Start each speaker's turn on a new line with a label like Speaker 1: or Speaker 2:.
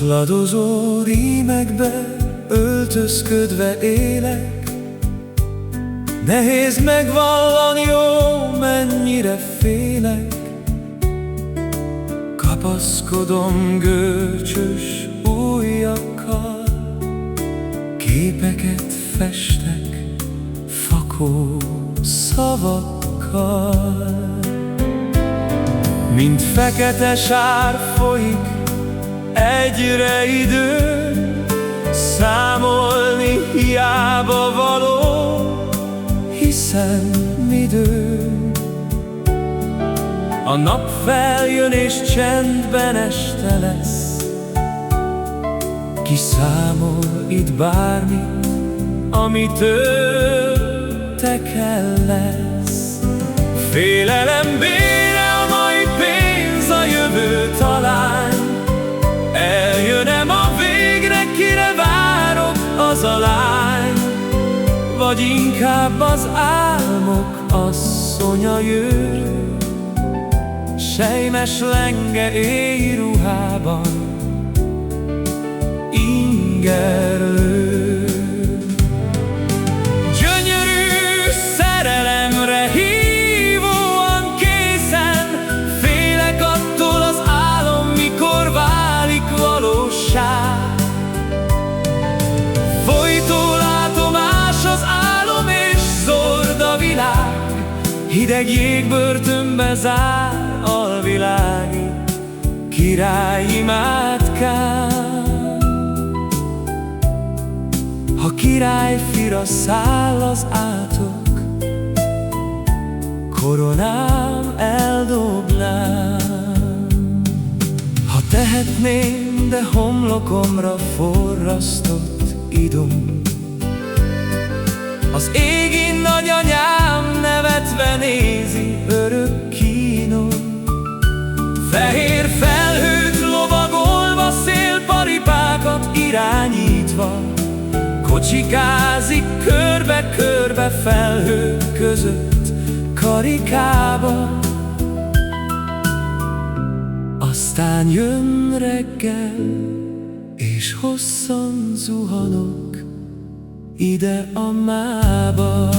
Speaker 1: Sladozó rímekbe öltözködve élek, nehéz megvallani, ó, mennyire félek. Kapaszkodom görcsös ujjakkal, képeket festek fakó szavakkal. Mint fekete sár folyik egyre idő, számolni hiába való, hiszen midő. A nap feljön és csendben este lesz, kiszámol itt bármit, amitől te kell lesz. Félelem bére a mai pénz, a jövő talány. Eljön-e ma végre, kire várok, az a lány? Vagy inkább az álmok asszonya jön, selymes lenge éjruhában, ingerlő. Gyönyörű szerelemre hívóan készen, félek attól az álom, mikor válik valóság. Folytó látomás az álom és zord a világ, hideg jégbörtönbe zár alvilági király imádkán. Ha királyfira száll az átok, koronám eldobnám. Ha tehetném, de homlokomra forrasztott idom, az égi nagyanyám nevetve nézi örök kínom. Fehér felhőt lovagolva, szélparipákat irányítva, kocsikázik körbe-körbe felhők között karikába. Aztán jön reggel, és hosszan zuhanok ide a mába.